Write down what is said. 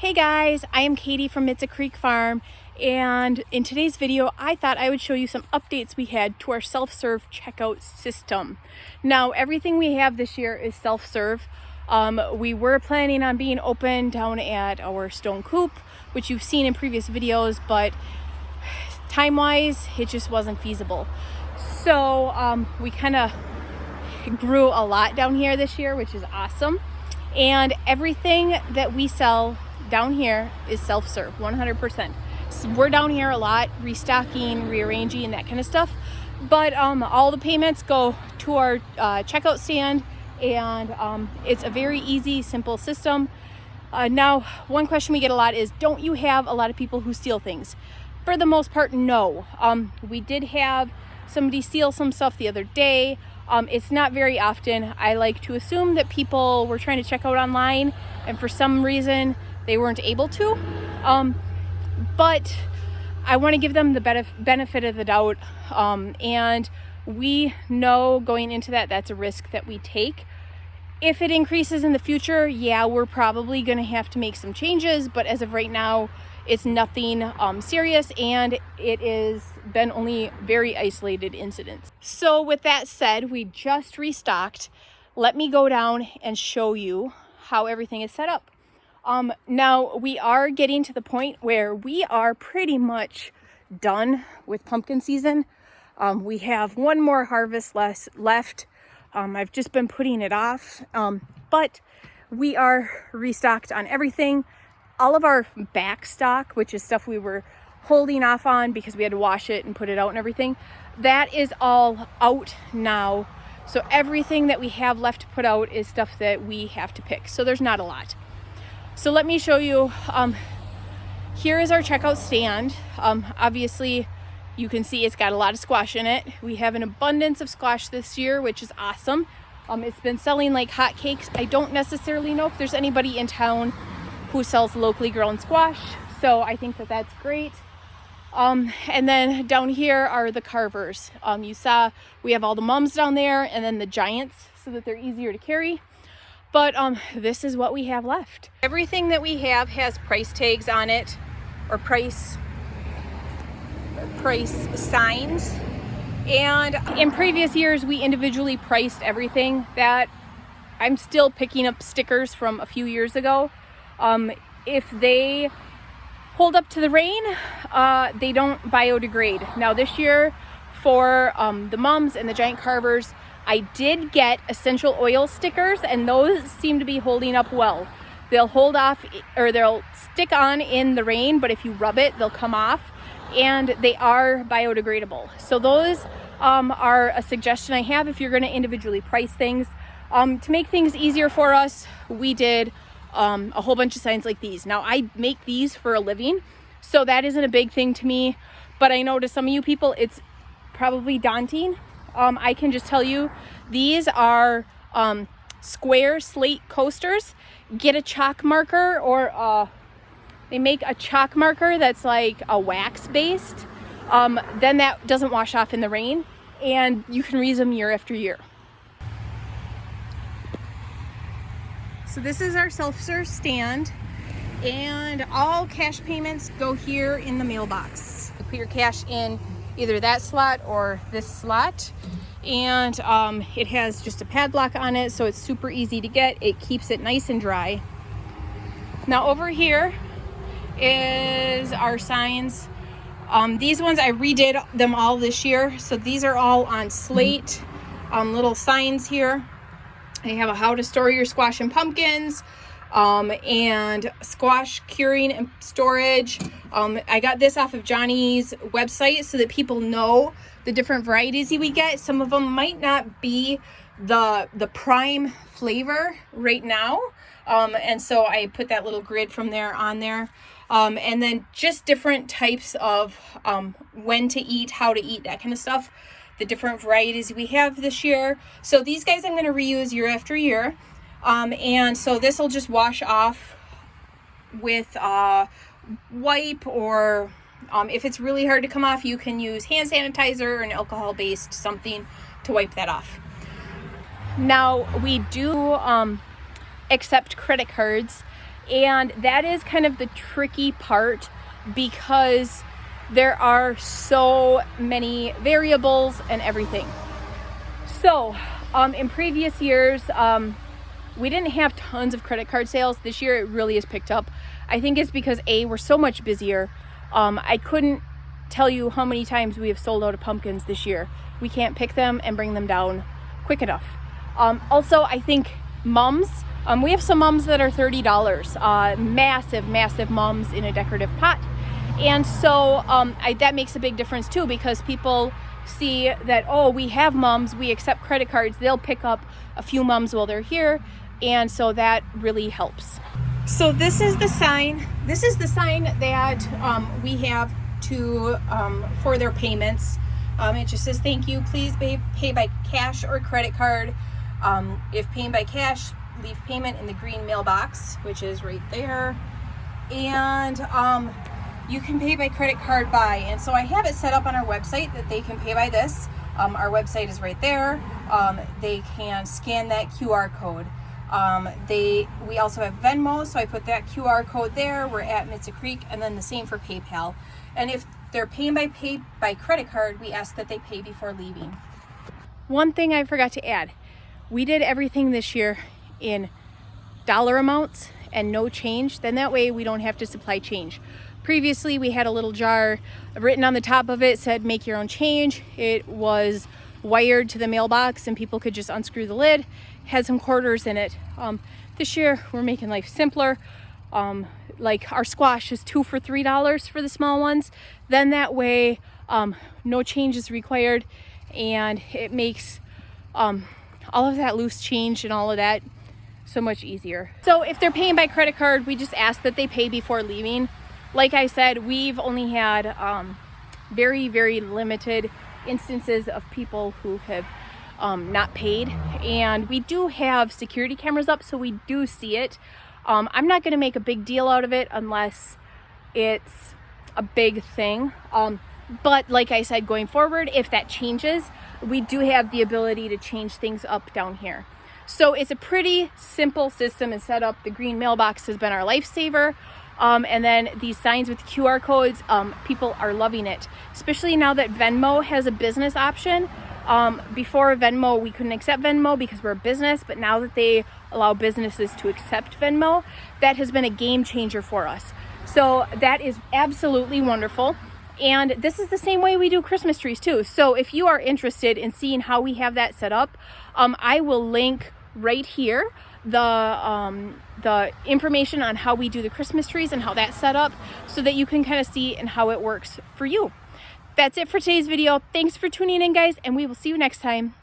Hey guys, I am Katie from It's a Creek Farm, and in today's video I thought I would show you some updates we had to our self-serve checkout system. Now everything we have this year is self-serve. We were planning on being open down at our stone coop, which you've seen in previous videos, but time-wise it just wasn't feasible. So we kind of grew a lot down here this year, which is awesome, and everything that we sell down here is self-serve 100%. So we're down here a lot restocking, rearranging, that kind of stuff, but all the payments go to our checkout stand, and it's a very easy, simple system. Now one question we get a lot is, don't you have a lot of people who steal things? For the most part, no. We did have somebody steal some stuff the other day. It's not very often. I like to assume that people were trying to check out online and for some reason they weren't able to, but I want to give them the benefit of the doubt, and we know going into that that's a risk that we take. If it increases in the future, yeah, we're probably going to have to make some changes, but as of right now it's nothing serious, and it is been only very isolated incidents. So with that said, we just restocked. Let me go down and show you how everything is set up. Now we are getting to the point where we are pretty much done with pumpkin season. We have one more harvest left. I've just been putting it off, but we are restocked on everything. All of our back stock, which is stuff we were holding off on because we had to wash it and put it out and everything, that is all out now. So everything that we have left to put out is stuff that we have to pick. So there's not a lot. So let me show you. Here is our checkout stand. Obviously you can see it's got a lot of squash in it. We have an abundance of squash this year, which is awesome. It's been selling like hotcakes. I don't necessarily know if there's anybody in town who sells locally grown squash, so I think that that's great. And then down here are the carvers. You saw we have all the mums down there, and then the giants, so that they're easier to carry. But this is what we have left. Everything that we have has price tags on it, or price signs. And in previous years we individually priced everything. That I'm still picking up stickers from a few years ago. If they hold up to the rain, they don't biodegrade. Now this year for the mums and the giant carvers, I did get essential oil stickers, and those seem to be holding up well. They'll hold off, or they'll stick on in the rain, but if you rub it, they'll come off, and they are biodegradable. So those are a suggestion I have if you're going to individually price things. To make things easier for us, we did a whole bunch of signs like these. Now I make these for a living, so that isn't a big thing to me, but I know to some of you people it's probably daunting. I can just tell you, these are square slate coasters. Get a chalk marker, or they make a chalk marker that's like a wax based, then that doesn't wash off in the rain, and you can reuse them year after year. So this is our self-serve stand, and all cash payments go here in the mailbox. You put your cash in either that slot or this slot, and it has just a padlock on it, so it's super easy to get. It keeps it nice and dry. Now over here is our signs. These ones I redid them all this year, so these are all on slate, little signs here. They have a how to store your squash and pumpkins, and squash curing and storage. I got this off of Johnny's website so that people know the different varieties we get. Some of them might not be the prime flavor right now, and so I put that little grid from there on there. And then just different types of when to eat, how to eat, that kind of stuff. The different varieties we have this year. So these guys I'm going to reuse year after year. And so this will just wash off with wipe, or if it's really hard to come off, you can use hand sanitizer or an alcohol-based something to wipe that off. Now we do accept credit cards, And that is kind of the tricky part because there are so many variables and everything. So in previous years, we didn't have tons of credit card sales. This year it really has picked up. I think it's because we're so much busier. I couldn't tell you how many times we have sold out of pumpkins this year. We can't pick them and bring them down quick enough. Also, I think mums, we have some mums that are $30, massive mums in a decorative pot. And so that makes a big difference too, because people see that, oh, we have mums, we accept credit cards, they'll pick up a few mums while they're here. And so that really helps. So this is the sign. This is the sign that we have to for their payments. It just says, thank you, please pay by cash or credit card. If paying by cash, leave payment in the green mailbox, which is right there. And you can pay by credit card and so I have it set up on our website that they can pay by this. Our website is right there. They can scan that QR code. We also have Venmo, so I put that QR code there. We're at Mitza Creek, and then the same for PayPal. And if they're paying by credit card, we ask that they pay before leaving. One thing I forgot to add, we did everything this year in dollar amounts and no change. Then that way we don't have to supply change. Previously, we had a little jar written on the top of it, said make your own change. It was wired to the mailbox and people could just unscrew the lid, had some quarters in it. This year we're making life simpler. Like our squash is 2 for $3 for the small ones. Then that way no change is required, and it makes all of that loose change and all of that so much easier. So if they're paying by credit card, we just ask that they pay before leaving. Like I said, we've only had very limited instances of people who have not paid, and we do have security cameras up, so we do see it. I'm not going to make a big deal out of it unless it's a big thing, but like I said, going forward, if that changes, we do have the ability to change things up down here. So it's a pretty simple system and setup. The green mailbox has been our lifesaver. And then these signs with QR codes, people are loving it, especially now that Venmo has a business option. Before Venmo, we couldn't accept Venmo because we're a business, but now that they allow businesses to accept Venmo, that has been a game changer for us. So that is absolutely wonderful. And this is the same way we do Christmas trees too. So if you are interested in seeing how we have that set up, I will link right here the information on how we do the Christmas trees and how that's set up, so that you can kind of see and how it works for you. That's it for today's video. Thanks for tuning in, guys, and we will see you next time.